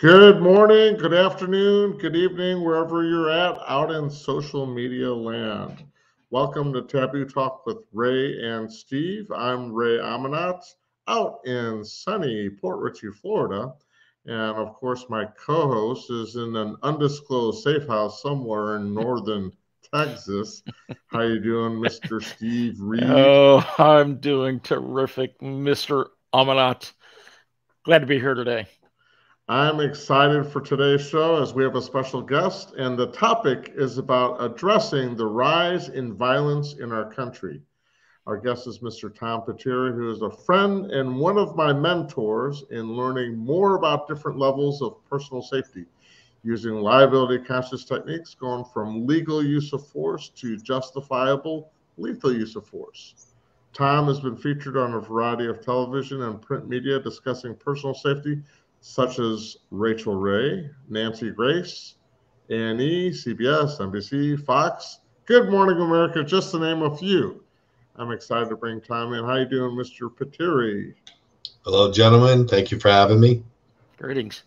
Good morning, good afternoon, good evening, wherever you're at out in social media land. Welcome to Taboo Talk with Ray and Steve. I'm Ray Amanat out in sunny Port Richey, Florida. And of course, my co host is in an undisclosed safe house somewhere in northern Texas. How you doing, Mr. Steve Reed? Oh, I'm doing terrific, Mr. Amanat. Glad to be here today. I'm excited for today's show as we have a special guest, and the topic is about addressing the rise in violence in our country. Our guest is Mr. Tom Patire, who is a friend and one of my mentors in learning more about different levels of personal safety using liability conscious techniques, going from legal use of force to justifiable lethal use of force. Tom has been featured on a variety of television and print media discussing personal safety, such as Rachel Ray, Nancy Grace, A&E, CBS, NBC, Fox, Good Morning America, just to name a few. I'm excited to bring Tom in. How you doing, Mr. Patire? Hello, gentlemen. Thank you for having me. Greetings.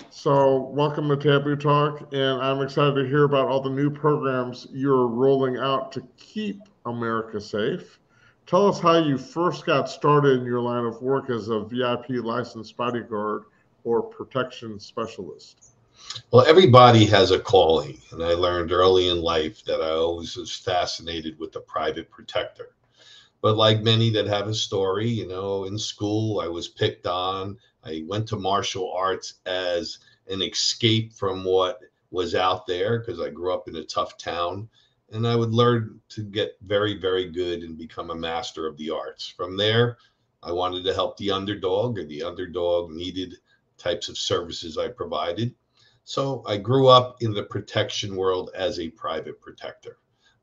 So, welcome to Taboo Talk, and I'm excited to hear about all the new programs you're rolling out to keep America safe. Tell us how you first got started in your line of work as a VIP licensed bodyguard or protection specialist. Well, everybody has a calling, and I learned early in life that I always was fascinated with the private protector. But like many that have a story, in school, I was picked on. I went to martial arts as an escape from what was out there because I grew up in a tough town. And I would learn to get very, very good and become a master of the arts. From there, I wanted to help the underdog, and the underdog needed types of services I provided. So I grew up in the protection world as a private protector.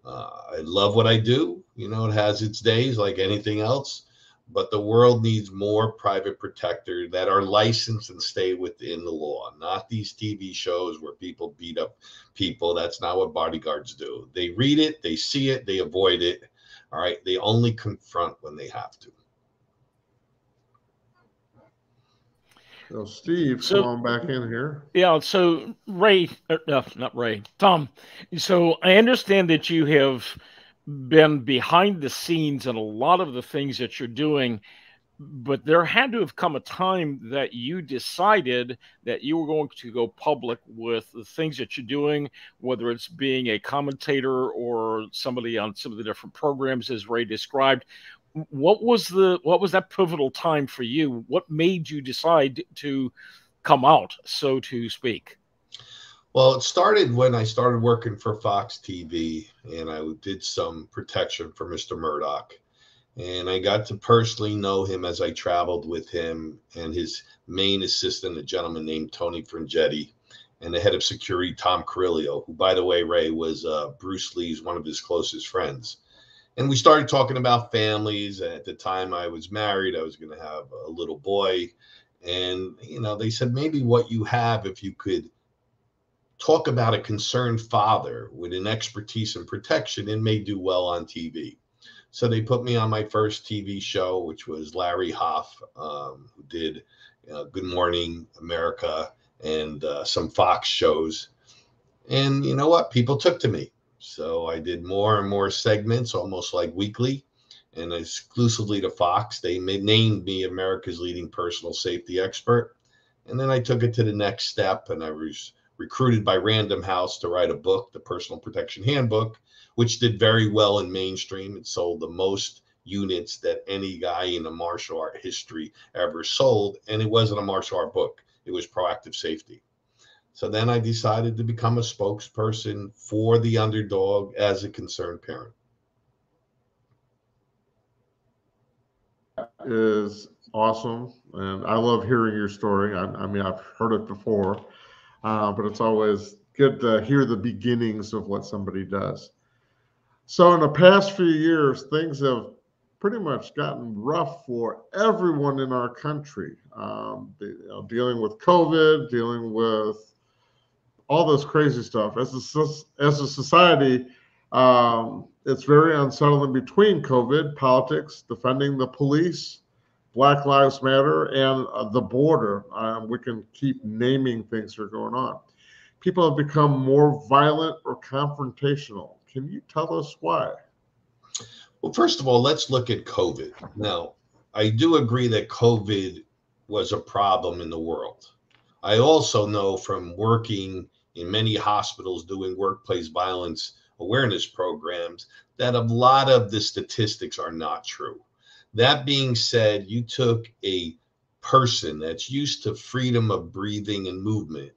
I love what I do. It has its days like anything else, but the world needs more private protectors that are licensed and stay within the law, not these TV shows where people beat up people. That's not what bodyguards do. They read it, they see it, they avoid it. All right. They only confront when they have to. So, Steve, come So, on back in here. yeah, so Ray, no, not Ray, Tom. So, I understand that you have been behind the scenes in a lot of the things that you're doing, but there had to have come a time that you decided that you were going to go public with the things that you're doing, whether it's being a commentator or somebody on some of the different programs as Ray described. What was that pivotal time for you? What made you decide to come out, so to speak? Well, it started when I started working for Fox TV, and I did some protection for Mr. Murdoch. And I got to personally know him as I traveled with him and his main assistant, a gentleman named Tony Frangetti, and the head of security, Tom Carrillo, who, by the way, Ray, was Bruce Lee's one of his closest friends. And we started talking about families. At the time I was married, I was going to have a little boy. And, they said, maybe what you have, if you could talk about a concerned father with an expertise in protection, it may do well on TV. So they put me on my first TV show, which was Larry Hoff, who did Good Morning America and some Fox shows. And you know what? People took to me. So I did more and more segments, almost like weekly, and exclusively to Fox. They named me America's leading personal safety expert. And then I took it to the next step, and I was recruited by Random House to write a book, The Personal Protection Handbook, which did very well in mainstream. It sold the most units that any guy in the martial art history ever sold. And it wasn't a martial art book. It was proactive safety. So then I decided to become a spokesperson for the underdog as a concerned parent. Is awesome, and I love hearing your story. I mean, I've heard it before, but it's always good to hear the beginnings of what somebody does. So, in the past few years, things have pretty much gotten rough for everyone in our country. Dealing with COVID, dealing with all this crazy stuff. As a society, it's very unsettling between COVID, politics, defending the police, Black Lives Matter, and the border. We can keep naming things that are going on. People have become more violent or confrontational. Can you tell us why? Well, first of all, let's look at COVID. Now, I do agree that COVID was a problem in the world. I also know from working in many hospitals doing workplace violence awareness programs that a lot of the statistics are not true. That being said, you took a person that's used to freedom of breathing and movement,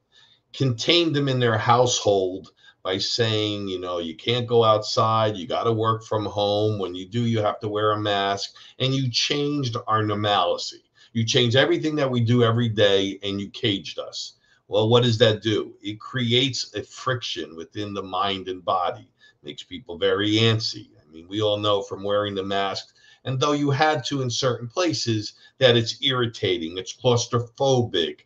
contained them in their household by saying, you can't go outside, you got to work from home. When you do, you have to wear a mask. And you changed our normalcy. You changed everything that we do every day and you caged us. Well, what does that do? It creates a friction within the mind and body, makes people very antsy. I mean, we all know from wearing the mask, and though you had to in certain places, that it's irritating, it's claustrophobic,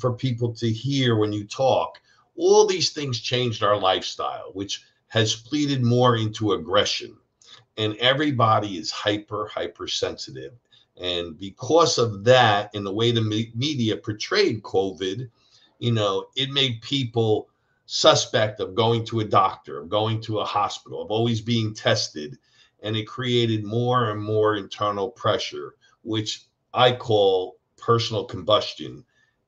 for people to hear when you talk. All these things changed our lifestyle, which has pleaded more into aggression. And everybody is hypersensitive. And because of that, and the way the media portrayed COVID, it made people suspect of going to a doctor, of going to a hospital, of always being tested. And it created more and more internal pressure, which I call personal combustion.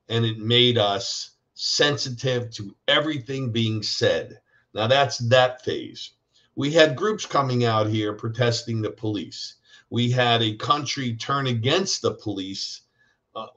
And it made us sensitive to everything being said. Now that's that phase. We had groups coming out here protesting the police. We had a country turn against the police,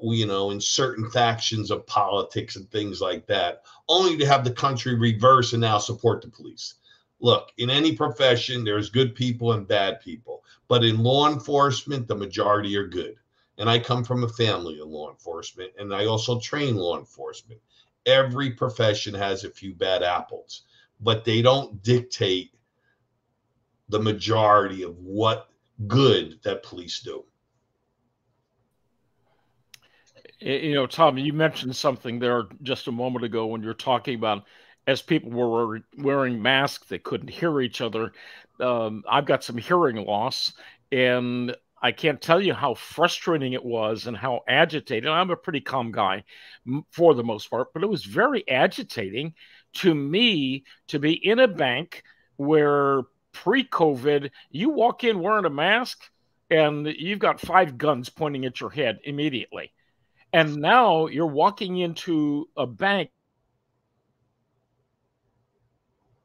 in certain factions of politics and things like that, only to have the country reverse and now support the police. Look, in any profession, there's good people and bad people. But in law enforcement, the majority are good. And I come from a family of law enforcement, and I also train law enforcement. Every profession has a few bad apples, but they don't dictate the majority of what good that police do. Tom, you mentioned something there just a moment ago when you're talking about as people were wearing masks, they couldn't hear each other. I've got some hearing loss, and I can't tell you how frustrating it was and how agitated. I'm a pretty calm guy for the most part, but it was very agitating to me to be in a bank where pre-COVID, you walk in wearing a mask and you've got 5 guns pointing at your head immediately. And now you're walking into a bank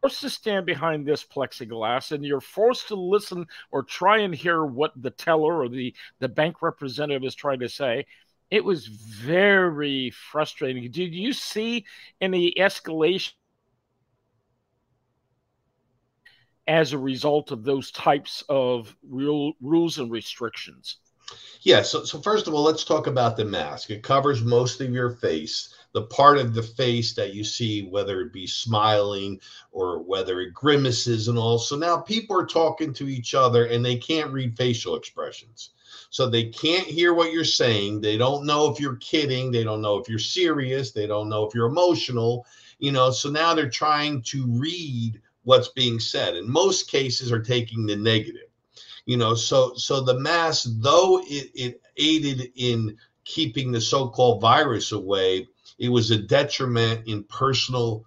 forced to stand behind this plexiglass, and you're forced to listen or try and hear what the teller or the bank representative is trying to say. It was very frustrating. Did you see any escalation as a result of those types of rules and restrictions? Yeah, so first of all, let's talk about the mask. It covers most of your face, the part of the face that you see, whether it be smiling or whether it grimaces and all. So now people are talking to each other and they can't read facial expressions. So they can't hear what you're saying. They don't know if you're kidding. They don't know if you're serious. They don't know if you're emotional. So now they're trying to read what's being said. In most cases are taking the negative. So the mask, though it aided in keeping the so-called virus away, it was a detriment in personal,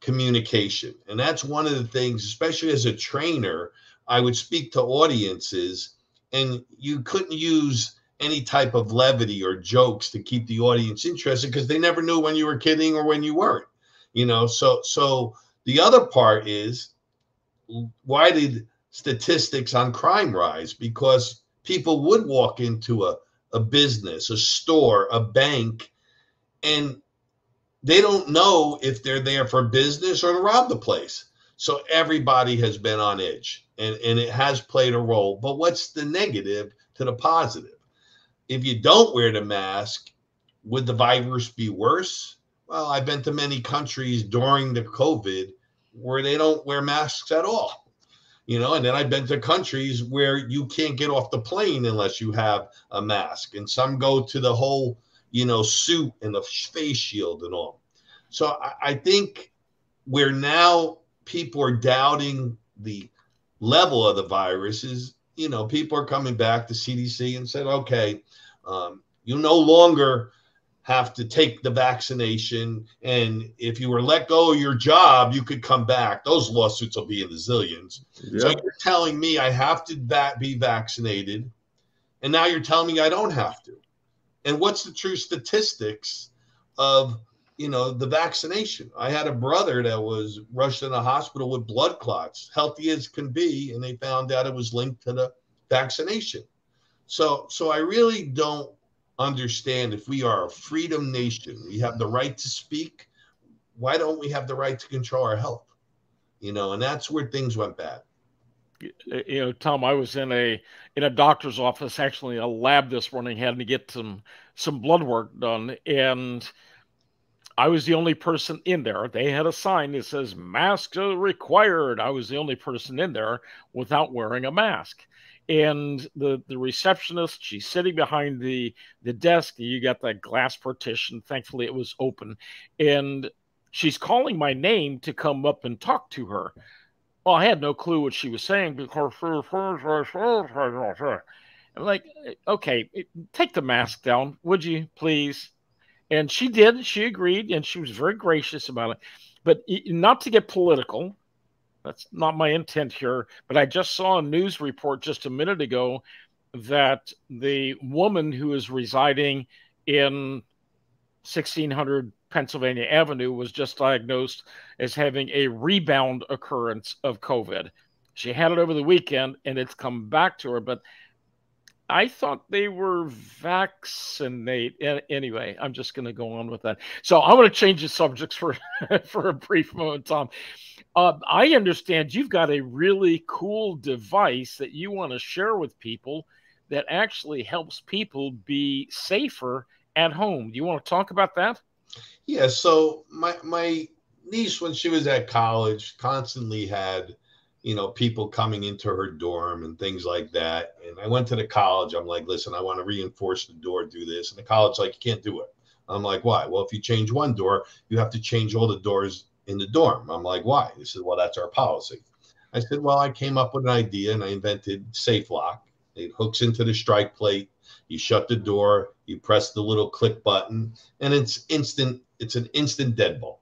communication. And that's one of the things, especially as a trainer, I would speak to audiences and you couldn't use any type of levity or jokes to keep the audience interested because they never knew when you were kidding or when you weren't, So the other part is, why did statistics on crime rise? Because people would walk into a business, a store, a bank, and they don't know if they're there for business or to rob the place. So everybody has been on edge, and it has played a role. But what's the negative to the positive? If you don't wear the mask, would the virus be worse? Well, I've been to many countries during the COVID where they don't wear masks at all. And then I've been to countries where you can't get off the plane unless you have a mask. And some go to the whole, suit and the face shield and all. So I think where now people are doubting the level of the virus is people are coming back to CDC and said, okay, you no longer have to take the vaccination. And if you were let go of your job, you could come back. Those lawsuits will be in the zillions. Yep. So you're telling me I have to be vaccinated. And now you're telling me I don't have to. And what's the true statistics of, the vaccination? I had a brother that was rushed in a hospital with blood clots, healthy as can be, and they found out it was linked to the vaccination. So I really don't understand, if we are a freedom nation, we have the right to speak, why don't we have the right to control our health? And that's where things went bad. Tom, I was in a doctor's office, actually a lab this morning, had to get some blood work done, and I was the only person in there. They had a sign that says masks are required. I was the only person in there without wearing a mask. And the receptionist, she's sitting behind the desk. You got that glass partition. Thankfully, it was open. And she's calling my name to come up and talk to her. Well, I had no clue what she was saying because I'm like, okay, take the mask down, would you, please? And she did. She agreed, and she was very gracious about it. But not to get political, that's not my intent here, but I just saw a news report just a minute ago that the woman who is residing in 1600 Pennsylvania Avenue was just diagnosed as having a rebound occurrence of COVID. She had it over the weekend, and it's come back to her, but I thought they were vaccinated. Anyway, I'm just going to go on with that. So I want to change the subjects for a brief moment, Tom. I understand you've got a really cool device that you want to share with people that actually helps people be safer at home. Do you want to talk about that? Yeah. So my niece, when she was at college, constantly had people coming into her dorm and things like that. And I went to the college. I'm like, listen, I want to reinforce the door, do this. And the college, like, you can't do it. I'm like, why? Well, if you change one door, you have to change all the doors in the dorm. I'm like, why? He said, well, that's our policy. I said, well, I came up with an idea and I invented Safe Lock. It hooks into the strike plate. You shut the door, you press the little click button, and it's instant. It's an instant deadbolt.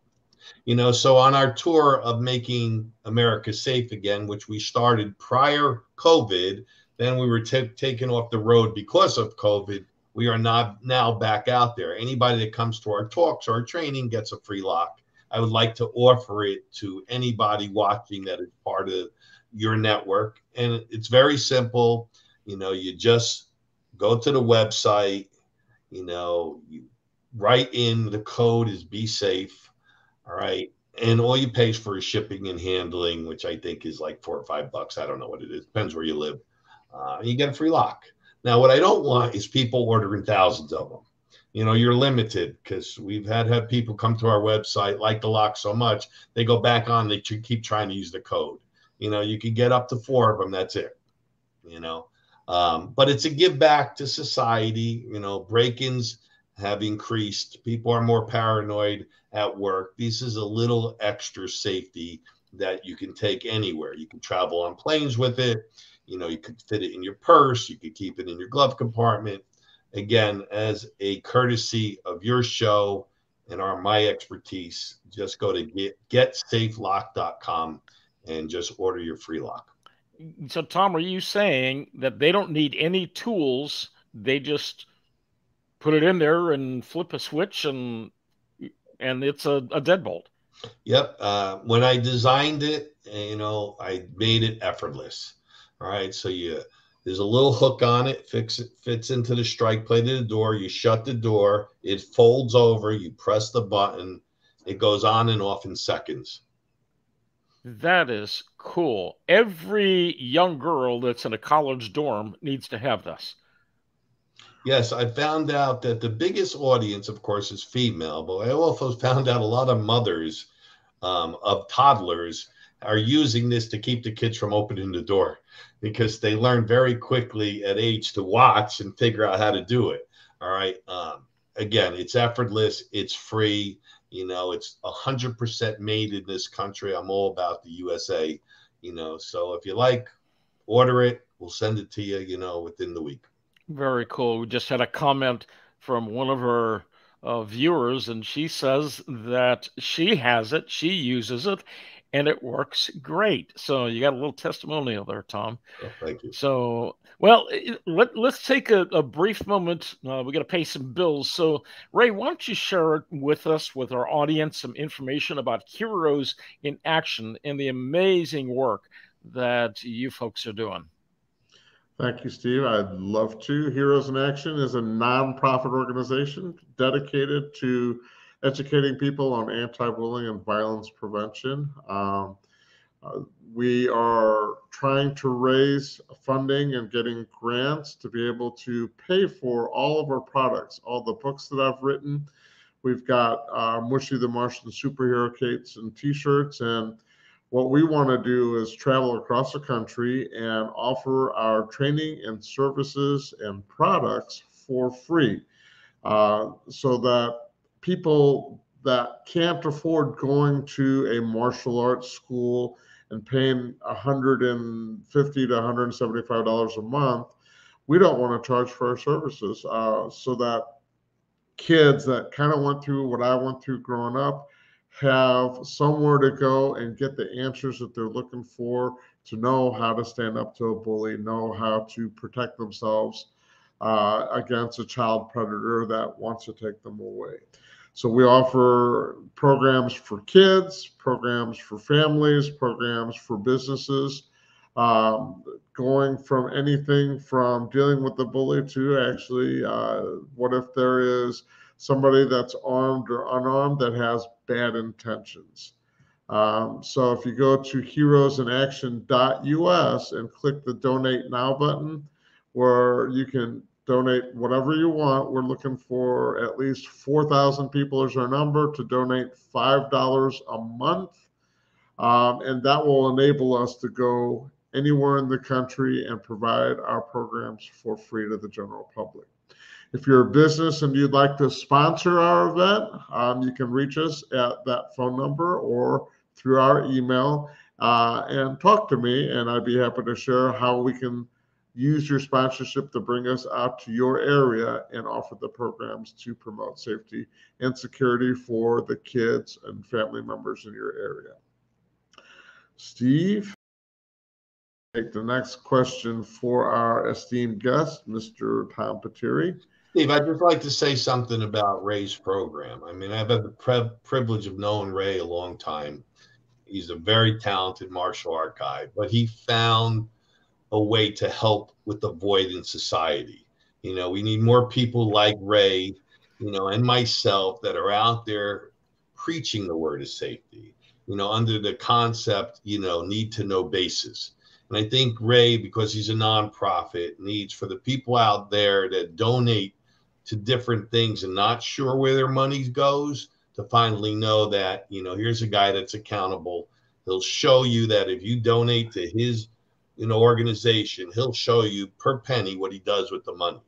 So on our tour of making America safe again, which we started prior COVID, then we were taken off the road because of COVID. We are not now back out there. Anybody that comes to our talks or our training gets a free lock. I would like to offer it to anybody watching that is part of your network. And it's very simple. You just go to the website, you write in the code is be safe. All right. And all you pay for is shipping and handling, which I think is like $4 or $5. I don't know what it is. Depends where you live. You get a free lock. Now, what I don't want is people ordering thousands of them. You're limited, because we've had people come to our website, like the lock so much, they go back on, they keep trying to use the code. You can get up to 4 of them. That's it. But it's a give back to society. Break-ins have increased. People are more paranoid at work. This is a little extra safety that you can take anywhere. You can travel on planes with it. You could fit it in your purse. You could keep it in your glove compartment. Again, as a courtesy of your show and my expertise, just go to getsafelock.com and just order your free lock. So, Tom, are you saying that they don't need any tools? They just put it in there and flip a switch and it's a deadbolt? Yep. When I designed it, I made it effortless. All right. So there's a little hook on it, fits into the strike plate of the door. You shut the door, it folds over, you press the button, it goes on and off in seconds. That is cool. Every young girl that's in a college dorm needs to have this. Yes, I found out that the biggest audience, of course, is female, but I also found out a lot of mothers of toddlers are using this to keep the kids from opening the door, because they learn very quickly at age to watch and figure out how to do it. All right. Again, it's effortless. It's free. It's 100% made in this country. I'm all about the USA, so if you like, order it. we'll send it to you, you know, within the week. Very cool. We just had a comment from one of our viewers, and she says that she has it, she uses it, and it works great. So you got a little testimonial there, Tom. Oh, thank you. So, well, let's take a brief moment. We got to pay some bills. So, Ray, why don't you share with us, with our audience, some information about Heroes in Action and the amazing work that you folks are doing? Thank you, Steve. I'd love to. Heroes in Action is a nonprofit organization dedicated to educating people on anti-bullying and violence prevention. We are trying to raise funding and getting grants to be able to pay for all of our products, all the books that I've written. We've got Mushy the Martian superhero capes and t-shirts, and what we want to do is travel across the country and offer our training and services and products for free, so that people that can't afford going to a martial arts school and paying $150 to $175 a month, we don't want to charge for our services, so that kids that kind of went through what I went through growing up have somewhere to go and get the answers that they're looking for, to know how to stand up to a bully, know how to protect themselves against a child predator that wants to take them away. So we offer programs for kids, programs for families, programs for businesses, going from anything from dealing with the bully to actually what if there is somebody that's armed or unarmed that has bad intentions. So if you go to heroesinaction.us and click the Donate Now button, where you can donate whatever you want. We're looking for at least 4,000 people is our number to donate $5 a month. And that will enable us to go anywhere in the country and provide our programs for free to the general public. If you're a business and you'd like to sponsor our event, you can reach us at that phone number or through our email and talk to me, and I'd be happy to share how we can use your sponsorship to bring us out to your area and offer the programs to promote safety and security for the kids and family members in your area. Steve, take the next question for our esteemed guest, Mr. Tom Patire. Steve, I'd just like to say something about Ray's program. I mean, I've had the privilege of knowing Ray a long time. He's a very talented martial art guy, but he found a way to help with the void in society. You know, we need more people like Ray, you know, and myself that are out there preaching the word of safety, you know, under the concept, you know, need to know basis. And I think Ray, because he's a nonprofit, needs for the people out there that donate to different things and not sure where their money goes to finally know that, you know, here's a guy that's accountable. He'll show you that if you donate to his, you know, organization, he'll show you per penny what he does with the money,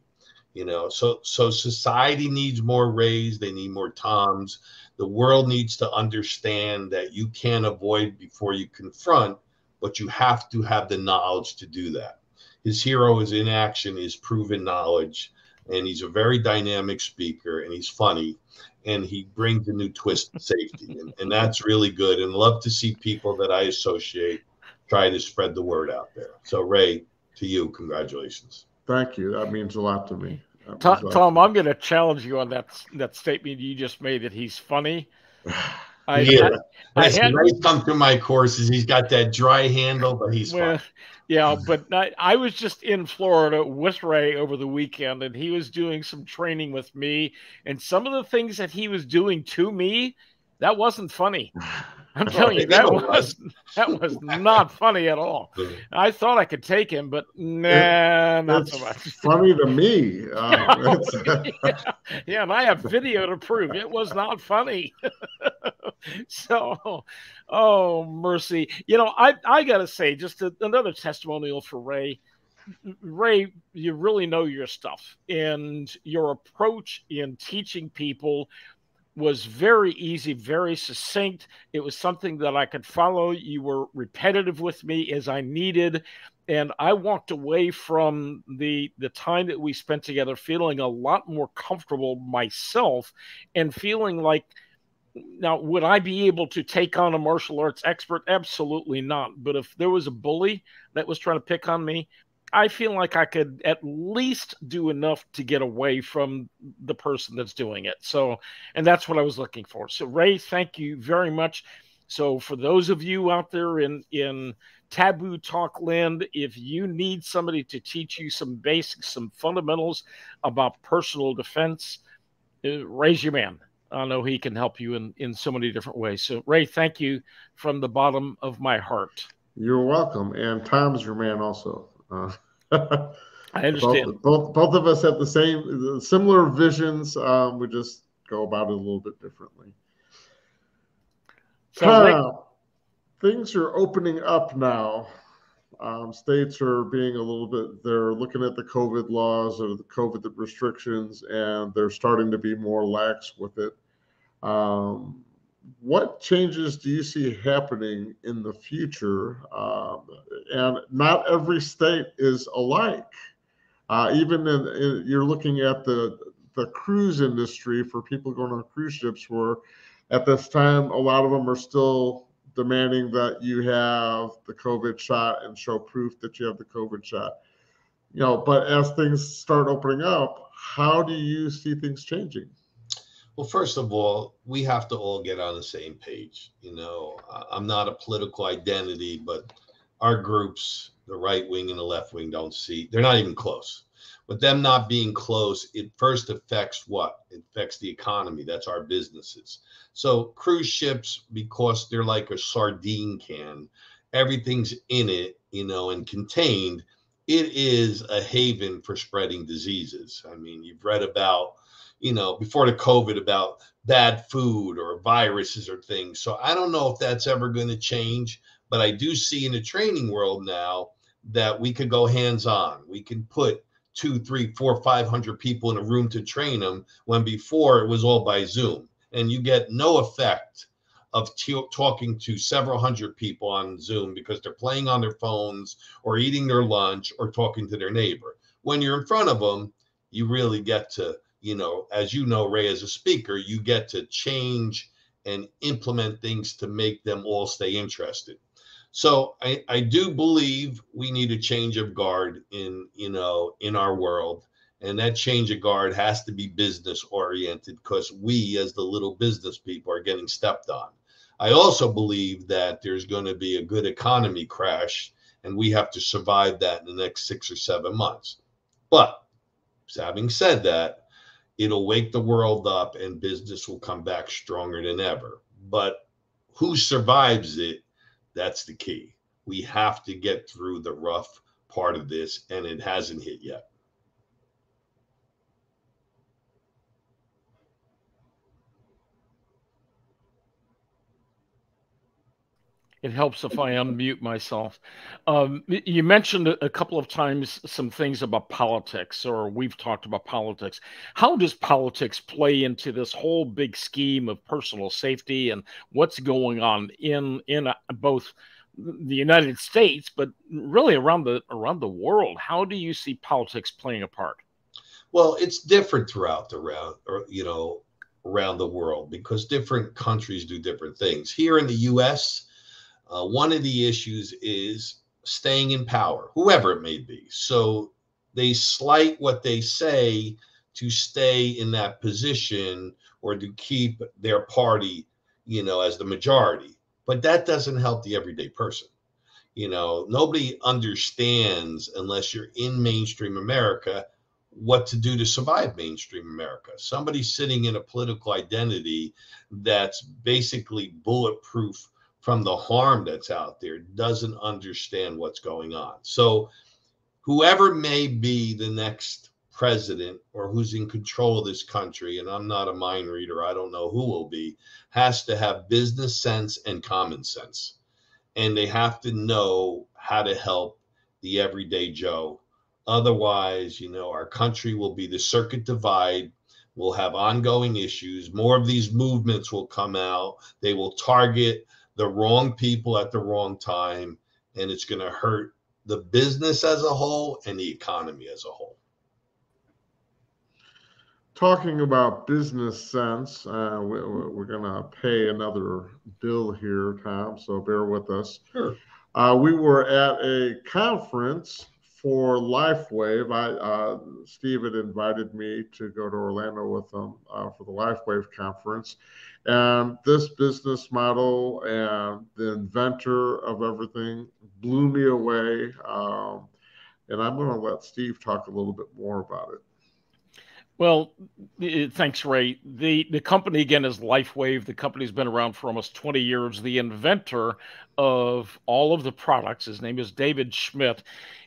you know. So society needs more Rays. They need more Toms. The world needs to understand that you can't avoid before you confront, but you have to have the knowledge to do that. His hero is in action, is proven knowledge, and he's a very dynamic speaker, and he's funny, and he brings a new twist to safety, and that's really good. And love to see people that I associate try to spread the word out there. So Ray, to you, congratulations. Thank you. That means a lot to me. Tom, I'm going to challenge you on that statement you just made, that he's funny. Ray's come through my courses. He's got that dry handle, but he's fun. Yeah, but I was just in Florida with Ray over the weekend, and he was doing some training with me, and some of the things that he was doing to me, that wasn't funny. I'm telling you, that was not funny at all. I thought I could take him, but not so much. Funny to me. Yeah, and I have video to prove it was not funny. So, oh mercy. You know, I gotta say, just another testimonial for Ray. Ray, you really know your stuff, and your approach in teaching people was very easy, very succinct. It was something that I could follow. You were repetitive with me as I needed. And I walked away from the time that we spent together feeling a lot more comfortable myself, and feeling like, now, would I be able to take on a martial arts expert? Absolutely not. But if there was a bully that was trying to pick on me, I feel like I could at least do enough to get away from the person that's doing it. So, and that's what I was looking for. So, Ray, thank you very much. So, for those of you out there in Taboo Talk land, if you need somebody to teach you some basics, some fundamentals about personal defense, Ray's your man. I know he can help you in so many different ways. So, Ray, thank you from the bottom of my heart. You're welcome. And Tom's your man also. I understand. Both of us have the similar visions. We just go about it a little bit differently. So, things are opening up now. States are being they're looking at the COVID laws or the COVID restrictions, and they're starting to be more lax with it. What changes do you see happening in the future? And not every state is alike. You're looking at the cruise industry for people going on cruise ships, where at this time, a lot of them are still demanding that you have the COVID shot and show proof that you have the COVID shot. But as things start opening up, how do you see things changing? Well, first of all, we have to all get on the same page. I'm not a political identity, but our groups, the right wing and the left wing, they're not even close. With them not being close, it first affects what? It affects the economy. That's our businesses. So cruise ships, because they're like a sardine can, everything's in it, and contained. It is a haven for spreading diseases. I mean, you've read about, before the COVID, about bad food or viruses or things. So I don't know if that's ever going to change, but I do see in the training world now that we could go hands-on. We can put 2, 3, 4, 500 people in a room to train them, when before it was all by Zoom. And you get no effect of talking to several hundred people on Zoom because they're playing on their phones or eating their lunch or talking to their neighbor. When you're in front of them, you really get to, as you know, Ray, as a speaker, you get to change and implement things to make them all stay interested. So I do believe we need a change of guard in our world. And that change of guard has to be business oriented, because we as the little business people are getting stepped on. I also believe that there's going to be a good economy crash, and we have to survive that in the next 6 or 7 months. But having said that, it'll wake the world up and business will come back stronger than ever. But who survives it? That's the key. We have to get through the rough part of this, and it hasn't hit yet. It helps if I unmute myself. You mentioned a couple of times some things about politics, or we've talked about politics. How does politics play into this whole big scheme of personal safety and what's going on in both the United States, but really around the world? How do you see politics playing a part? Well, it's different around the world, because different countries do different things. Here in the U.S., one of the issues is staying in power, whoever it may be. So they slight what they say to stay in that position or to keep their party, as the majority. But that doesn't help the everyday person. Nobody understands, unless you're in mainstream America, what to do to survive mainstream America. Somebody sitting in a political identity that's basically bulletproof from the harm that's out there doesn't understand what's going on. So whoever may be the next president or who's in control of this country, and I'm not a mind reader, I don't know who will be, has to have business sense and common sense. And they have to know how to help the everyday Joe. Otherwise, our country will be the circuit divide. We'll have ongoing issues. More of these movements will come out. They will target the wrong people at the wrong time, and it's going to hurt the business as a whole and the economy as a whole. Talking about business sense, we're going to pay another bill here, Tom, so bear with us. Sure. We were at a conference for LifeWave. Steve had invited me to go to Orlando with him for the LifeWave conference. And this business model and the inventor of everything blew me away. And I'm going to let Steve talk a little bit more about it. Well, thanks, Ray. The company, again, is LifeWave. The company's been around for almost 20 years. The inventor of all of the products, his name is David Schmidt,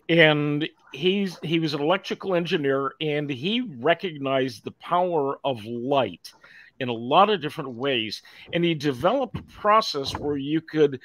and he was an electrical engineer, and he recognized the power of light in a lot of different ways. And he developed a process where you could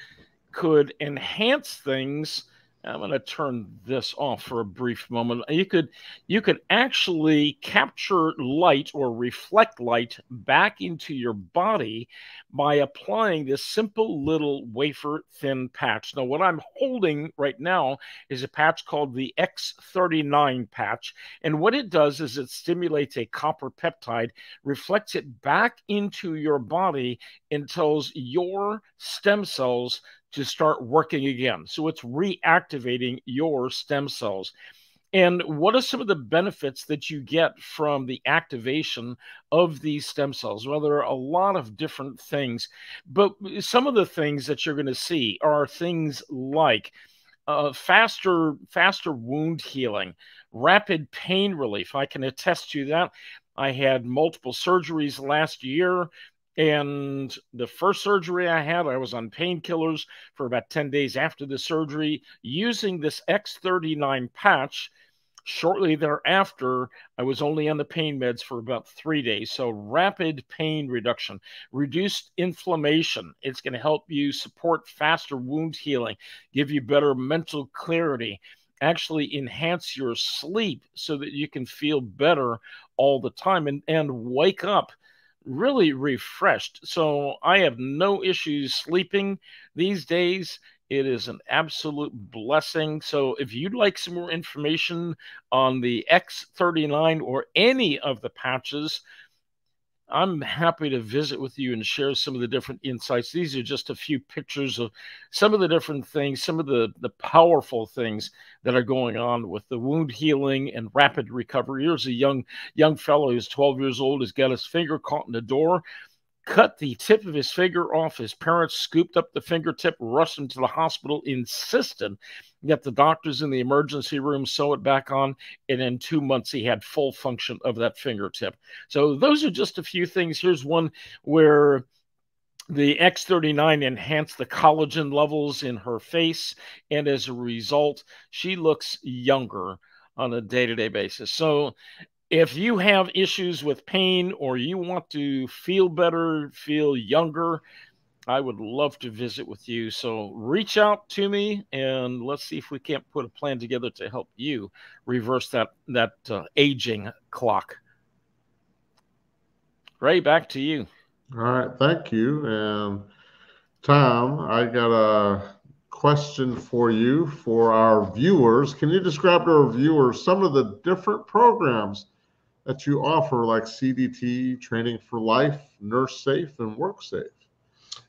enhance things. I'm going to turn this off for a brief moment. You could actually capture light or reflect light back into your body by applying this simple little wafer thin patch. Now, what I'm holding right now is a patch called the X39 patch. And what it does is it stimulates a copper peptide, reflects it back into your body, and tells your stem cells to start working again. So it's reactivating your stem cells. And what are some of the benefits that you get from the activation of these stem cells? Well, there are a lot of different things, but some of the things that you're going to see are things like faster wound healing, rapid pain relief. I can attest to that. I had multiple surgeries last year. And the first surgery I had, I was on painkillers for about 10 days after the surgery using this X39 patch. Shortly thereafter, I was only on the pain meds for about 3 days. So rapid pain reduction, reduced inflammation. It's going to help you support faster wound healing, give you better mental clarity, actually enhance your sleep so that you can feel better all the time and wake up really refreshed. So I have no issues sleeping these days. It is an absolute blessing. So if you'd like some more information on the X39 or any of the patches, I'm happy to visit with you and share some of the different insights. These are just a few pictures of some of the different things, some of the powerful things that are going on with the wound healing and rapid recovery. Here's a young fellow who's 12 years old, has got his finger caught in the door, cut the tip of his finger off. His parents scooped up the fingertip, rushed him to the hospital, insisted that the doctors in the emergency room sew it back on, and in 2 months he had full function of that fingertip. So those are just a few things. Here's one where the X39 enhanced the collagen levels in her face, and as a result, she looks younger on a day-to-day basis. So if you have issues with pain or you want to feel better, feel younger, I would love to visit with you. So reach out to me and let's see if we can't put a plan together to help you reverse that aging clock. Ray, back to you. All right, thank you. And Tom, I got a question for you for our viewers. Can you describe to our viewers some of the different programs that you offer, like CDT, Training for Life, Nurse Safe, and Work Safe?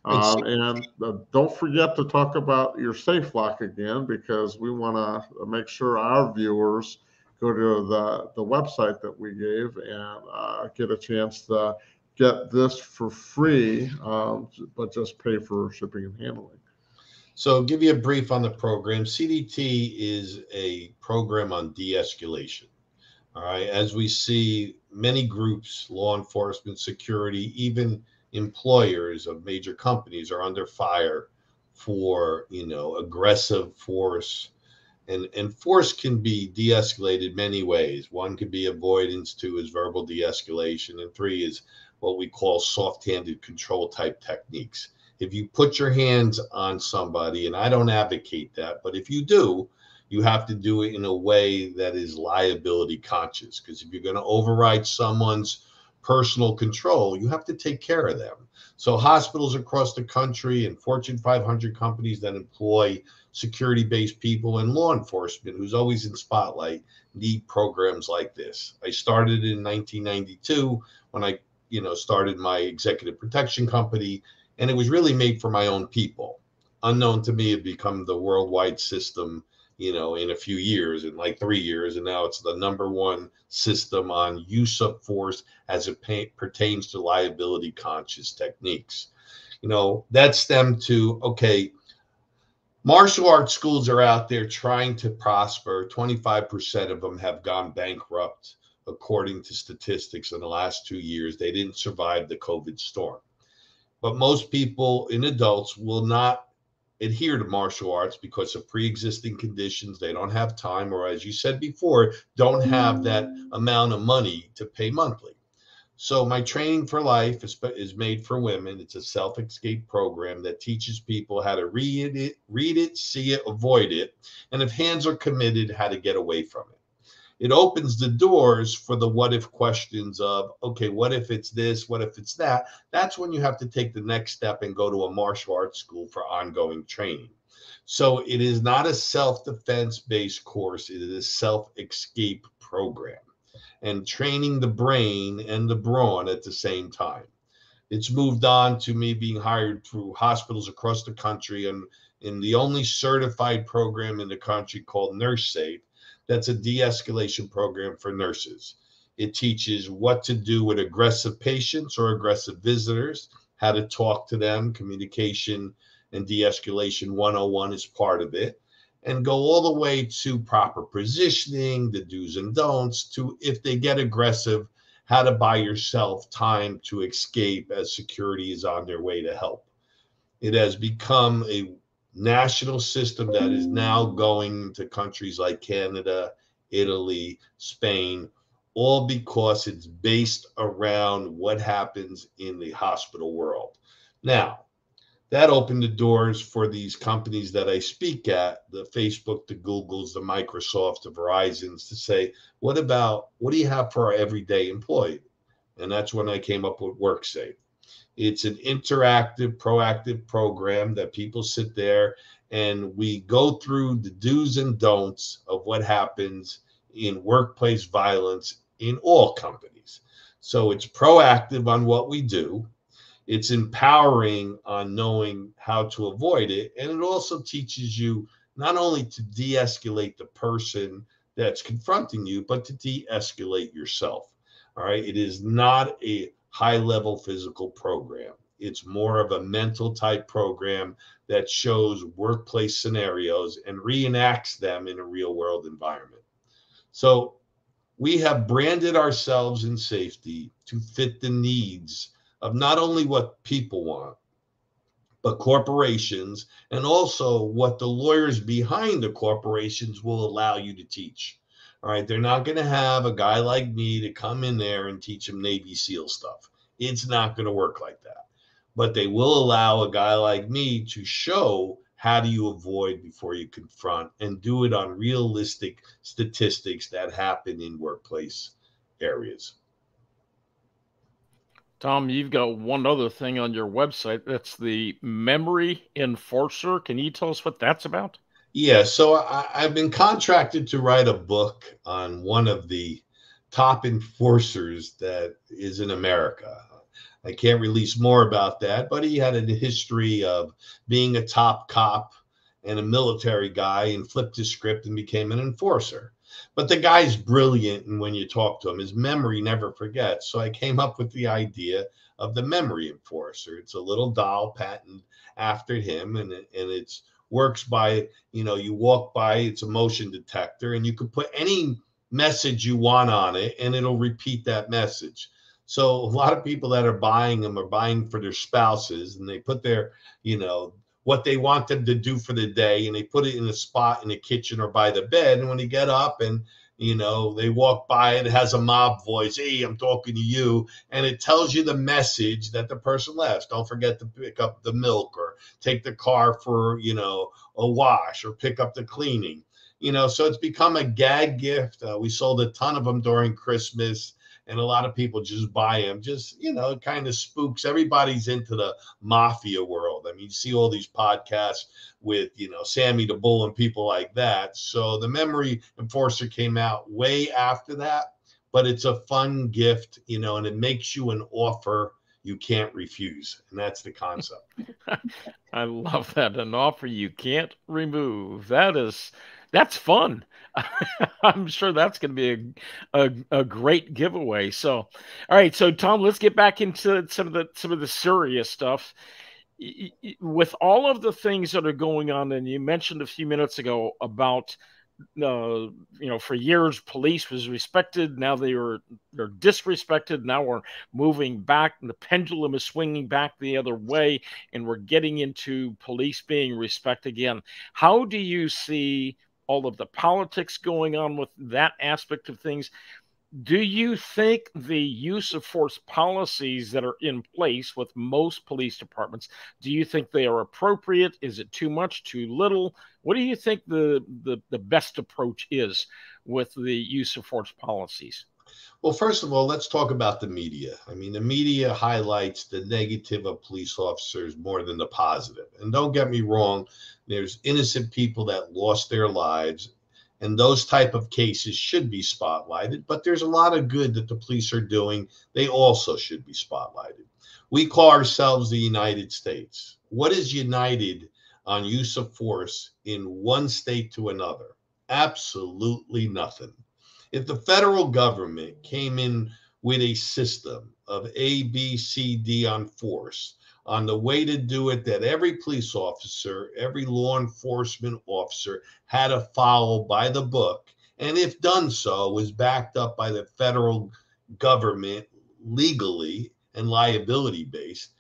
And don't forget to talk about your Safe Lock again, because we want to make sure our viewers go to the website that we gave and get a chance to get this for free, but just pay for shipping and handling. So I'll give you a brief on the program. CDT is a program on de-escalation. All right. As we see, many groups, law enforcement, security, even employers of major companies are under fire for, aggressive force. And force can be de-escalated many ways. One could be avoidance, 2 is verbal de-escalation, and 3 is what we call soft-handed control type techniques. If you put your hands on somebody, and I don't advocate that, but if you do, you have to do it in a way that is liability conscious. Because if you're going to override someone's personal control, you have to take care of them. So hospitals across the country and Fortune 500 companies that employ security-based people and law enforcement, who's always in spotlight, need programs like this. I started in 1992 when I, started my executive protection company, and it was really made for my own people. Unknown to me, it become the worldwide system, in a few years, in like 3 years, and now it's the #1 system on use of force as it pertains to liability conscious techniques. That stemmed to, okay, martial arts schools are out there trying to prosper. 25% of them have gone bankrupt, according to statistics in the last 2 years. They didn't survive the COVID storm. But most people in adults will not adhere to martial arts because of pre-existing conditions. They don't have time, or as you said before, don't have that amount of money to pay monthly. So my Training for Life is made for women. It's a self-escape program that teaches people how to read it, see it, avoid it, and if hands are committed, how to get away from it. It opens the doors for the what if questions of, okay, what if it's this? What if it's that? That's when you have to take the next step and go to a martial arts school for ongoing training. So it is not a self-defense based course. It is a self-escape program and training the brain and the brawn at the same time. It's moved on to me being hired through hospitals across the country and in the only certified program in the country called Nurse Safe. That's a de-escalation program for nurses. It teaches what to do with aggressive patients or aggressive visitors, how to talk to them. Communication and de-escalation 101 is part of it, and go all the way to proper positioning, the do's and don'ts, to if they get aggressive, how to buy yourself time to escape as security is on their way to help. It has become a national system that is now going to countries like Canada, Italy, Spain, all because it's based around what happens in the hospital world. Now, that opened the doors for these companies that I speak at, the Facebook, the Googles, the Microsoft, the Verizons, to say, what do you have for our everyday employee? And that's when I came up with WorkSafe. It's an interactive, proactive program that people sit there and we go through the do's and don'ts of what happens in workplace violence in all companies. So it's proactive on what we do. It's empowering on knowing how to avoid it. And it also teaches you not only to de-escalate the person that's confronting you, but to de-escalate yourself. All right. It is not a high-level physical program. It's more of a mental type program that shows workplace scenarios and reenacts them in a real world environment. So we have branded ourselves in safety to fit the needs of not only what people want, but corporations, and also what the lawyers behind the corporations will allow you to teach. All right, they're not going to have a guy like me to come in there and teach them Navy SEAL stuff. It's not going to work like that. But they will allow a guy like me to show how do you avoid before you confront, and do it on realistic statistics that happen in workplace areas. Tom, you've got one other thing on your website. That's the Memory Enforcer. Can you tell us what that's about? Yeah, so I've been contracted to write a book on one of the top enforcers that is in America. I can't release more about that, but he had a history of being a top cop and a military guy and flipped his script and became an enforcer. But the guy's brilliant, and when you talk to him, his memory never forgets. So I came up with the idea of the Memory Enforcer. It's a little doll patented after him, and it's works by, you walk by, it's a motion detector, and you can put any message you want on it, and it'll repeat that message. So a lot of people that are buying them are buying for their spouses, and they put their, what they want them to do for the day, and they put it in a spot in the kitchen or by the bed. And when they get up and, they walk by, it has a mob voice. Hey, I'm talking to you. And it tells you the message that the person left. Don't forget to pick up the milk, or take the car for, a wash, or pick up the cleaning. So it's become a gag gift. We sold a ton of them during Christmas. and a lot of people just buy them. Just, you know, it kind of spooks. Everybody's into the mafia world. I mean, you see all these podcasts with, you know, Sammy the Bull and people like that. So the memory enforcer came out way after that, but it's a fun gift, you know, and it makes you an offer you can't refuse. And that's the concept. I love that. An offer you can't remove. That's fun. I'm sure that's going to be a great giveaway. So, all right. So, Tom, let's get back into some of the serious stuff. With all of the things that are going on, and you mentioned a few minutes ago about you know, for years police was respected. Now they're disrespected. Now we're moving back, and the pendulum is swinging back the other way, and we're getting into police being respected again. How do you see all of the politics going on with that aspect of things? Do you think the use of force policies that are in place with most police departments, do you think they are appropriate? Is it too much, too little? What do you think the best approach is with the use of force policies? Well, first of all, let's talk about the media. I mean, the media highlights the negative of police officers more than the positive. And don't get me wrong, there's innocent people that lost their lives, and those type of cases should be spotlighted, but there's a lot of good that the police are doing. They also should be spotlighted. We call ourselves the United States. What is united on use of force in one state to another? Absolutely nothing. If the federal government came in with a system of A, B, C, D on force, on the way to do it that every police officer, every law enforcement officer had to follow by the book, and if done so, was backed up by the federal government legally and liability based,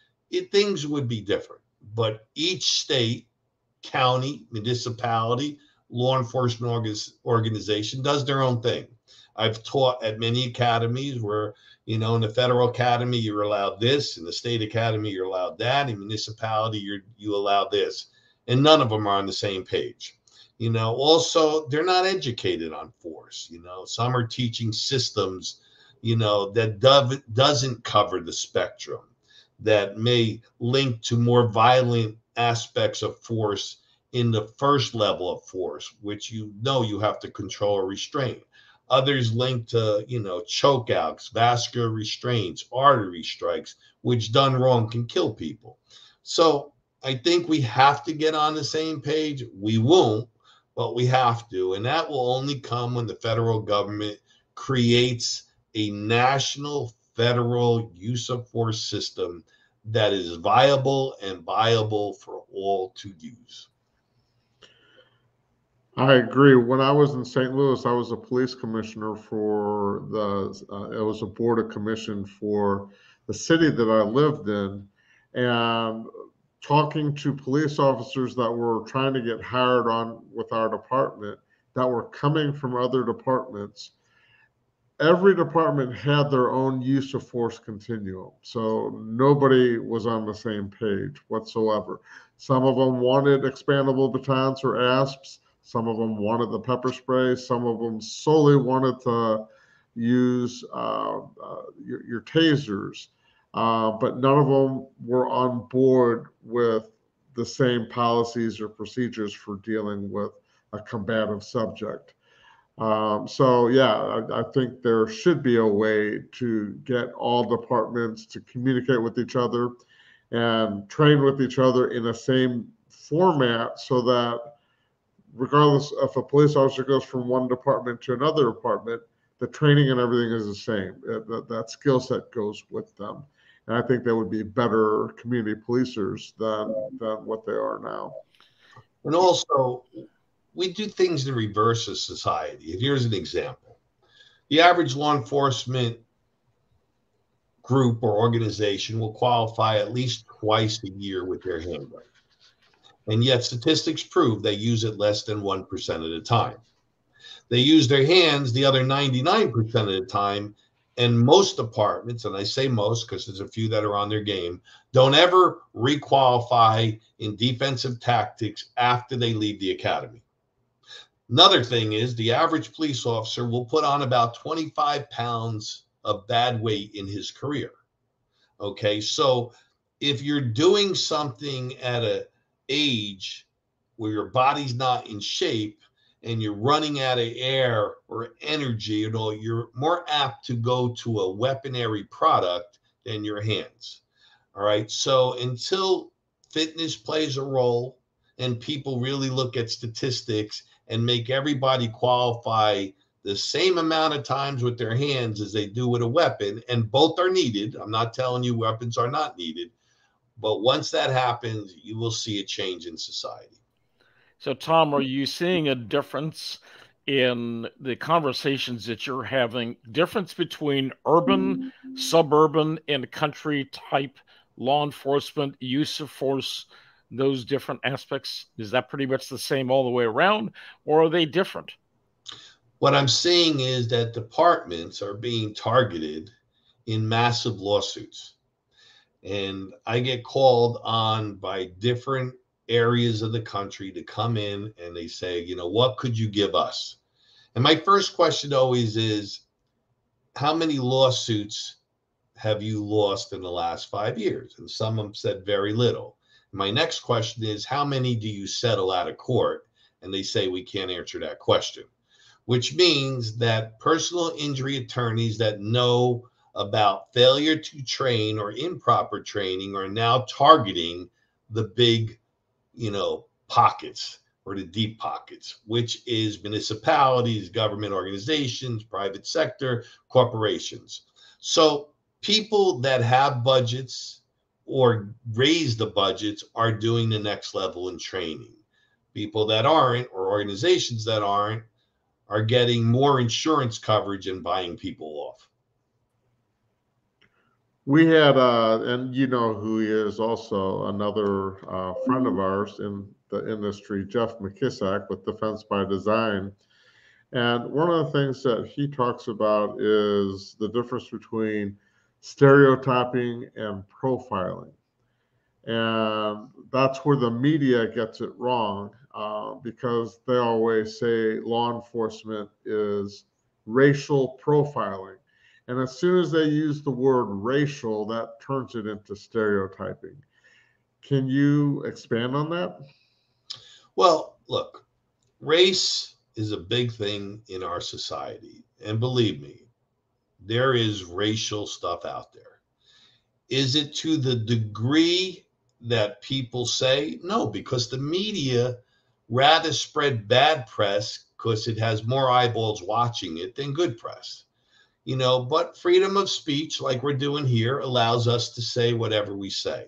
things would be different. But each state, county, municipality, law enforcement organization does their own thing. I've taught at many academies where, you know, in the federal academy, you're allowed this. In the state academy, you're allowed that. In municipality, you allow this. And none of them are on the same page. You know, also, they're not educated on force. You know, some are teaching systems, you know, that doesn't cover the spectrum, that may link to more violent aspects of force in the first level of force, which you know you have to control or restrain. Others linked to, you know, choke outs, vascular restraints, artery strikes, which done wrong can kill people. So I think we have to get on the same page. We won't, but we have to. And that will only come when the federal government creates a national federal use of force system that is viable and viable for all to use. I agree. When I was in St. Louis, I was a police commissioner for it was a board of commission for the city that I lived in. And talking to police officers that were trying to get hired on with our department that were coming from other departments, every department had their own use of force continuum. So nobody was on the same page whatsoever. Some of them wanted expandable batons or ASPs. Some of them wanted the pepper spray. Some of them solely wanted to use your tasers. But none of them were on board with the same policies or procedures for dealing with a combative subject. So yeah, I think there should be a way to get all departments to communicate with each other and train with each other in the same format, so that regardless if a police officer goes from one department to another department, the training and everything is the same. That skill set goes with them. And I think they would be better community policers than what they are now. And also, we do things in reverse of society. And here's an example. The average law enforcement group or organization will qualify at least twice a year with their handgun. And yet statistics prove they use it less than 1% of the time. They use their hands the other 99% of the time. And most departments, and I say most because there's a few that are on their game, don't ever requalify in defensive tactics after they leave the academy. Another thing is the average police officer will put on about 25 pounds of bad weight in his career. Okay, so if you're doing something at a age where your body's not in shape and you're running out of air or energy, you're more apt to go to a weaponry product than your hands. All right. So until fitness plays a role and people really look at statistics and make everybody qualify the same amount of times with their hands as they do with a weapon, and both are needed. I'm not telling you weapons are not needed, but once that happens, you will see a change in society. So, Tom, are you seeing a difference in the conversations that you're having, difference between urban, suburban, and country type law enforcement, use of force, those different aspects? Is that pretty much the same all the way around, or are they different? What I'm seeing is that departments are being targeted in massive lawsuits. And I get called on by different areas of the country to come in and they say, what could you give us? And my first question always is, how many lawsuits have you lost in the last 5 years? And some of them said very little. My next question is, how many do you settle out of court? And they say, we can't answer that question, which means that personal injury attorneys that know about failure to train or improper training are now targeting the big, pockets or the deep pockets, which is municipalities, government organizations, private sector, corporations. So people that have budgets or raise the budgets are doing the next level in training. People that aren't, or organizations that aren't, are getting more insurance coverage and buying people off. We had, and you know who he is, also another friend of ours in the industry, Jeff McKissack with Defense by Design. And one of the things that he talks about is the difference between stereotyping and profiling. And that's where the media gets it wrong, because they always say law enforcement is racial profiling. And as soon as they use the word racial, that turns it into stereotyping. Can you expand on that? Well, look, race is a big thing in our society. And believe me, there is racial stuff out there. Is it to the degree that people say? No, because the media rather spread bad press because it has more eyeballs watching it than good press. But freedom of speech, like we're doing here, allows us to say whatever we say.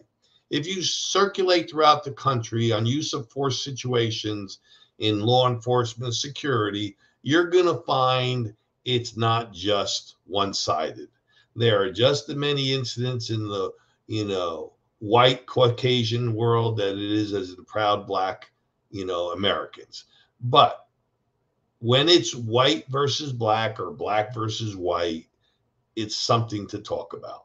If you circulate throughout the country on use of force situations in law enforcement security, you're going to find it's not just one-sided. There are just as many incidents in the, white Caucasian world that it is as the proud black, Americans. But when it's white versus black or black versus white, it's something to talk about.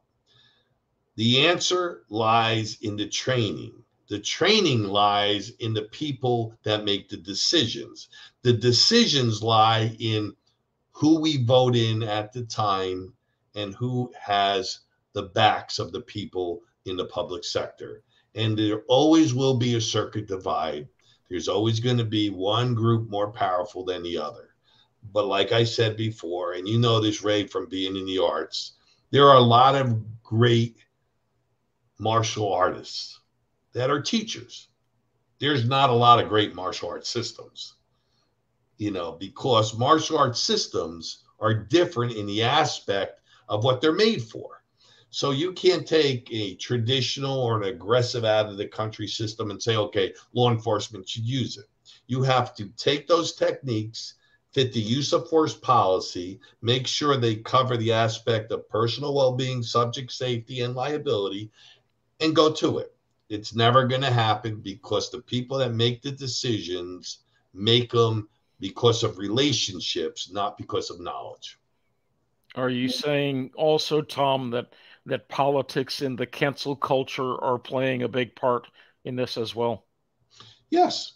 The answer lies in the training. The training lies in the people that make the decisions. The decisions lie in who we vote in at the time and who has the backs of the people in the public sector. And there always will be a circuit divide. There's always going to be one group more powerful than the other. But like I said before, and you know this, Ray, from being in the arts, there are a lot of great martial artists that are teachers. There's not a lot of great martial arts systems, because martial arts systems are different in the aspect of what they're made for. So you can't take a traditional or an aggressive out of the country system and say, okay, law enforcement should use it. You have to take those techniques, fit the use of force policy, make sure they cover the aspect of personal well-being, subject safety, and liability, and go to it. It's never going to happen because the people that make the decisions make them because of relationships, not because of knowledge. Are you saying also, Tom, that politics and the cancel culture are playing a big part in this as well? Yes,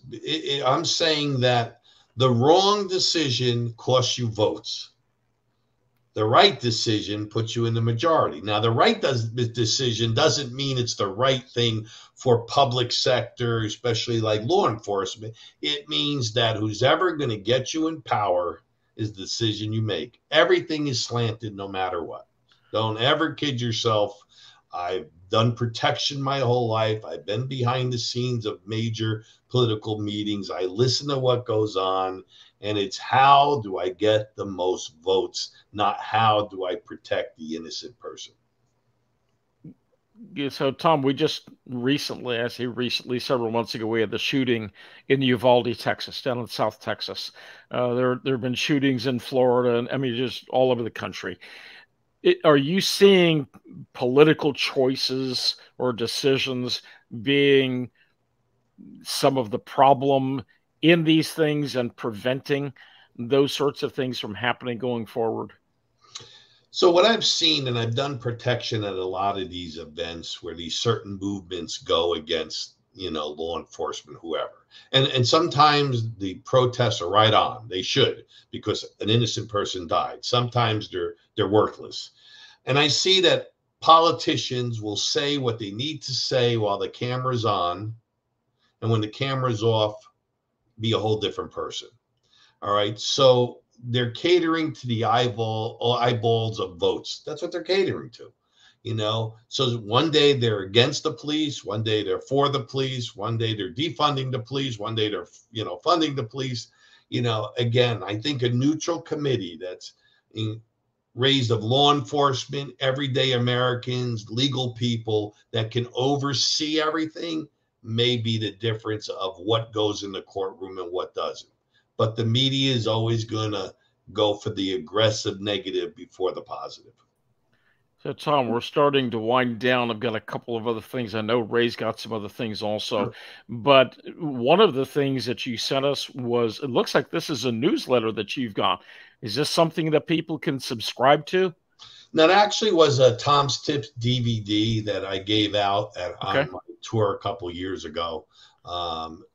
I'm saying that the wrong decision costs you votes. The right decision puts you in the majority. Now, the right decision doesn't mean it's the right thing for public sector, especially like law enforcement. It means that who's ever going to get you in power is the decision you make. Everything is slanted no matter what. Don't ever kid yourself. I've done protection my whole life. I've been behind the scenes of major political meetings. I listen to what goes on. And it's how do I get the most votes, not how do I protect the innocent person. Yeah, so Tom, we just recently, I say recently, several months ago, we had the shooting in Uvalde, Texas, down in South Texas. There have been shootings in Florida, and I mean, just all over the country. Are you seeing political choices or decisions being some of the problem in these things and preventing those sorts of things from happening going forward? So what I've seen, and I've done protection at a lot of these events where these certain movements go against, law enforcement, whoever. And sometimes the protests are right on. They should, because an innocent person died. Sometimes they're worthless. And I see that politicians will say what they need to say while the camera's on. And when the camera's off, be a whole different person. All right. So they're catering to the eyeballs of votes. That's what they're catering to, So one day they're against the police, one day they're for the police, one day they're defunding the police, one day they're, funding the police. Again, I think a neutral committee that's raised of law enforcement, everyday Americans, legal people that can oversee everything may be the difference of what goes in the courtroom and what doesn't. But the media is always going to go for the aggressive negative before the positive. So, Tom, we're starting to wind down. I've got a couple of other things. I know Ray's got some other things also. Sure. But one of the things that you sent us was, it looks like this is a newsletter that you've got. Is this something that people can subscribe to? That actually was a Tom's Tips DVD that I gave out on my tour a couple of years ago.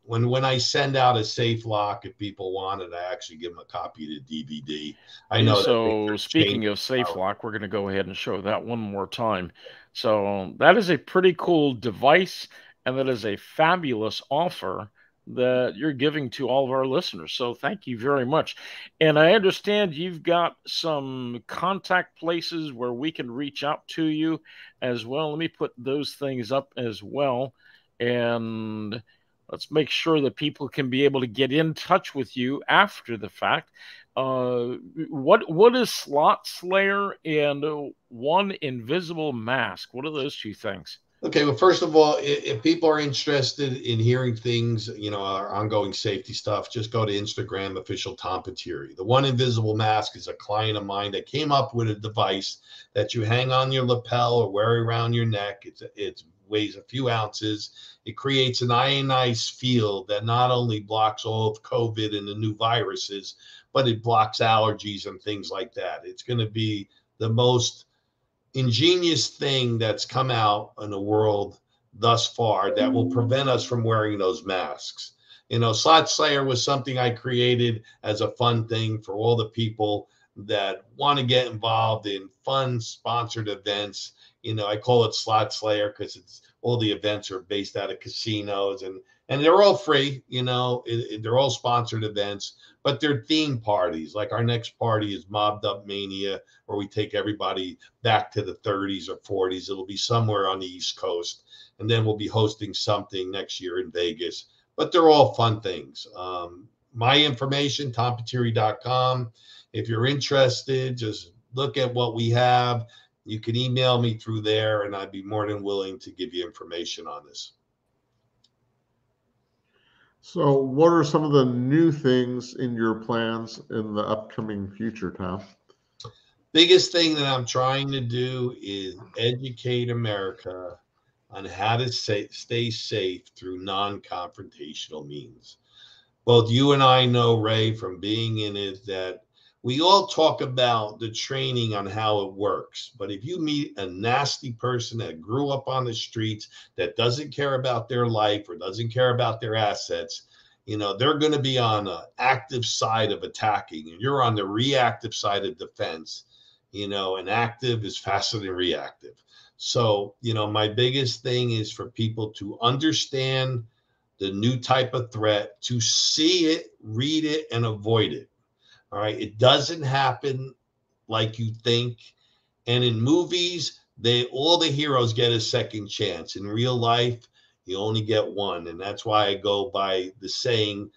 When I send out a safe lock, if people want it, I actually give them a copy of the DVD. I know. So speaking of safe lock, we're going to go ahead and show that one more time. So that is a pretty cool device, and that is a fabulous offer that you're giving to all of our listeners. So thank you very much. And I understand you've got some contact places where we can reach out to you as well. Let me put those things up as well. And let's make sure that people can be able to get in touch with you after the fact. What is Slot Slayer and One Invisible Mask? What are those two things? Okay, well, first of all, if people are interested in hearing things, our ongoing safety stuff, just go to Instagram, official Tom Patire. The One Invisible Mask is a client of mine that came up with a device that you hang on your lapel or wear around your neck. It weighs a few ounces. It creates an ionized field that not only blocks all of COVID and the new viruses, but it blocks allergies and things like that. It's going to be the most ingenious thing that's come out in the world thus far that will prevent us from wearing those masks. Slot Slayer was something I created as a fun thing for all the people that want to get involved in fun sponsored events. I call it Slot Slayer because it's all the events are based out of casinos and they're all free. They're all sponsored events, but they're theme parties. Like our next party is Mobbed Up Mania, where we take everybody back to the 30s or 40s. It'll be somewhere on the East Coast, and then we'll be hosting something next year in Vegas. But they're all fun things. My information, tompatire.com. If you're interested, just look at what we have. You can email me through there, and I'd be more than willing to give you information on this. So what are some of the new things in your plans in the upcoming future, Tom? Biggest thing that I'm trying to do is educate America on how to stay safe through non-confrontational means. Both you and I know, Ray, from being in it, that we all talk about the training on how it works. But if you meet a nasty person that grew up on the streets, that doesn't care about their life or doesn't care about their assets, they're going to be on the active side of attacking, and you're on the reactive side of defense. and active is faster than reactive. So, my biggest thing is for people to understand the new type of threat, to see it, read it, and avoid it. All right. It doesn't happen like you think. And in movies, all the heroes get a second chance. In real life, you only get one. And that's why I go by the saying,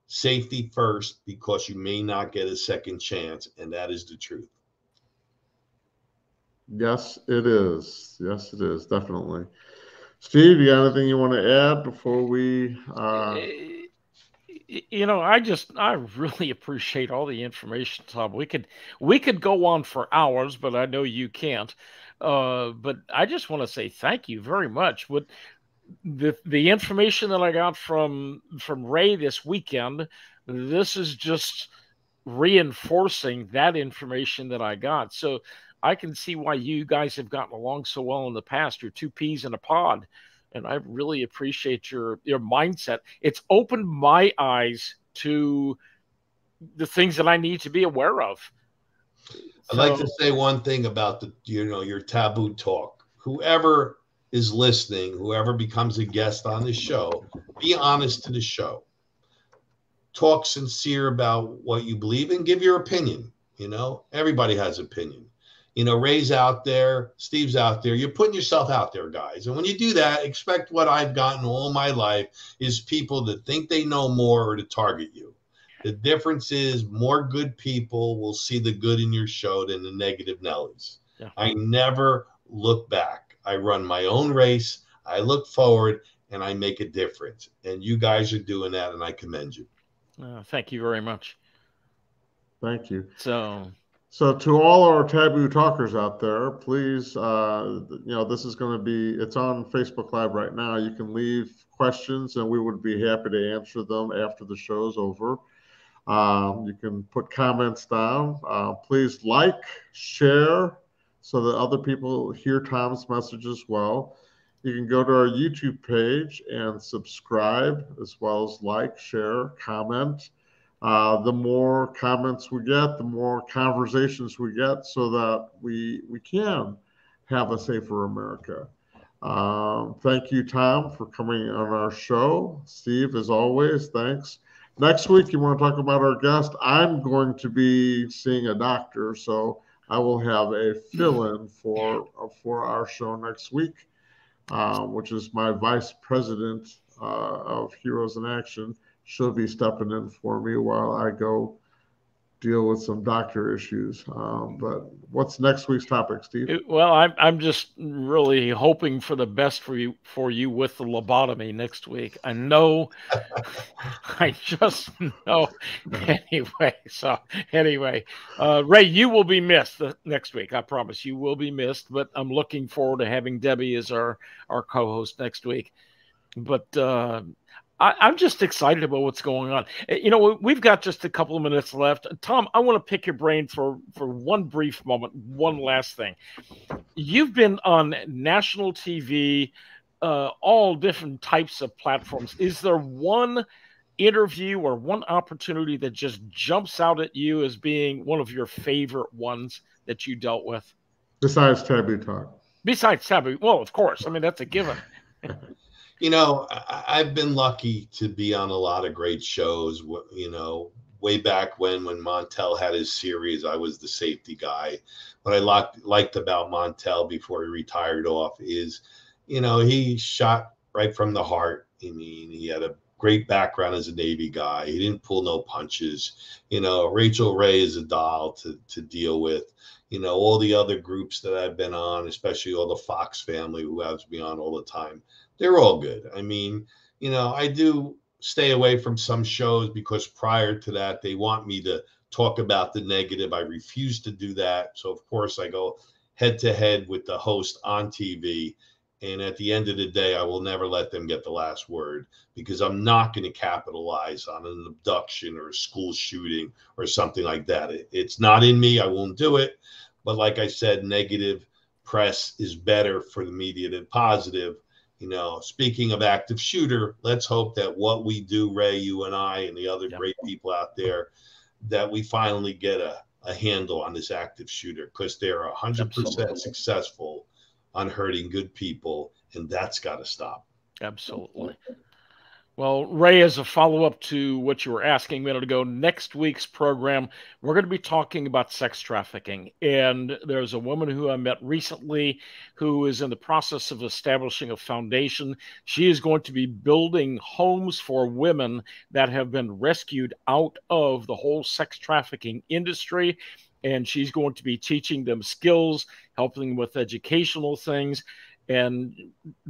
safety first, because you may not get a second chance. And that is the truth. Yes, it is. Yes, it is. Definitely. Steve, you got anything you want to add before we? I really appreciate all the information, Tom. We could go on for hours, but I know you can't. But I just want to say thank you very much. With the information that I got from Ray this weekend, this is just reinforcing that information that I got. So I can see why you guys have gotten along so well in the past. You're two peas in a pod. And I really appreciate your mindset. It's opened my eyes to the things that I need to be aware of. I'd like to say one thing about your taboo talk. Whoever is listening, whoever becomes a guest on the show, be honest to the show. Talk sincere about what you believe and give your opinion. Everybody has opinion. Ray's out there, Steve's out there. You're putting yourself out there, guys. And when you do that, expect what I've gotten all my life is people that think they know more or to target you. The difference is more good people will see the good in your show than the negative Nellies. Yeah. I never look back. I run my own race. I look forward and I make a difference. And you guys are doing that, and I commend you. Thank you very much. Thank you. So to all our taboo talkers out there, please, this is going to be, it's on Facebook Live right now. You can leave questions and we would be happy to answer them after the show's over. You can put comments down. Please like, share so that other people hear Tom's message as well. You can go to our YouTube page and subscribe, as well as like, share, comment. The more comments we get, the more conversations we get, so that we can have a safer America. Thank you, Tom, for coming on our show. Steve, as always, thanks. Next week, you want to talk about our guest? I'm going to be seeing a doctor, so I will have a fill-in for our show next week, which is my vice president of Heroes in Action. She'll be stepping in for me while I go deal with some doctor issues. But what's next week's topic, Steve? Well, I'm just really hoping for the best for you with the lobotomy next week. I know, I just know. Anyway, Ray, you will be missed next week. I promise you will be missed. But I'm looking forward to having Debbie as our co-host next week. But I'm just excited about what's going on. We've got just a couple of minutes left. Tom, I want to pick your brain for one brief moment. One last thing. You've been on national TV, all different types of platforms. Is there one interview or one opportunity that just jumps out at you as being one of your favorite ones that you dealt with? Besides Taboo Talk. Besides Taboo. Well, of course. I mean, that's a given. I've been lucky to be on a lot of great shows. Way back when Montel had his series, I was the safety guy. What I liked about Montel before he retired off is, he shot right from the heart. I mean, he had a great background as a Navy guy. He didn't pull no punches. Rachel Ray is a doll to deal with. All the other groups that I've been on, especially all the Fox family who has me on all the time, they're all good. I mean, I do stay away from some shows because prior to that, they want me to talk about the negative. I refuse to do that. So, of course, I go head to head with the host on TV. And at the end of the day, I will never let them get the last word, because I'm not going to capitalize on an abduction or a school shooting or something like that. It's not in me. I won't do it. But like I said, negative press is better for the media than positive. Speaking of active shooter, let's hope that what we do, Ray, you and I, and the other great people out there, that we finally get a handle on this active shooter, because they're 100% successful on hurting good people, and that's got to stop. Absolutely. Well, Ray, as a follow-up to what you were asking a minute ago, next week's program, we're going to be talking about sex trafficking. And there's a woman who I met recently who is in the process of establishing a foundation. She is going to be building homes for women that have been rescued out of the whole sex trafficking industry. And she's going to be teaching them skills, helping them with educational things. And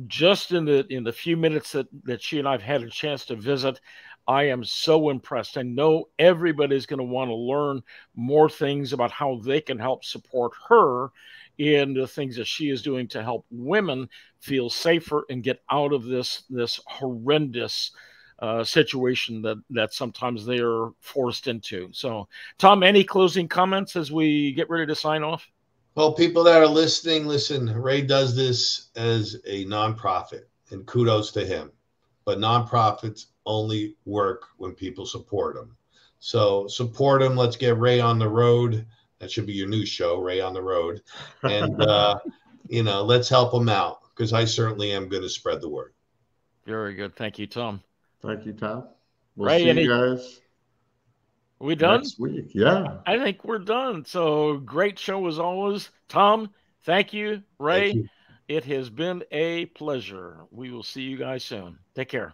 just in the few minutes that she and I've had a chance to visit, I am so impressed. I know everybody's going to want to learn more things about how they can help support her in the things that she is doing to help women feel safer and get out of this horrendous situation that sometimes they are forced into. So, Tom, any closing comments as we get ready to sign off? Well, people that are listening, listen, Ray does this as a nonprofit, and kudos to him. But nonprofits only work when people support them. So support him. Let's get Ray on the road. That should be your new show, Ray on the Road. And, let's help him out, because I certainly am going to spread the word. Very good. Thank you, Tom. Thank you, Tom. We'll Ray, see you guys. Are we done? Next week, yeah. I think we're done. So great show as always. Tom, thank you. Ray, Thank you. It has been a pleasure. We will see you guys soon. Take care.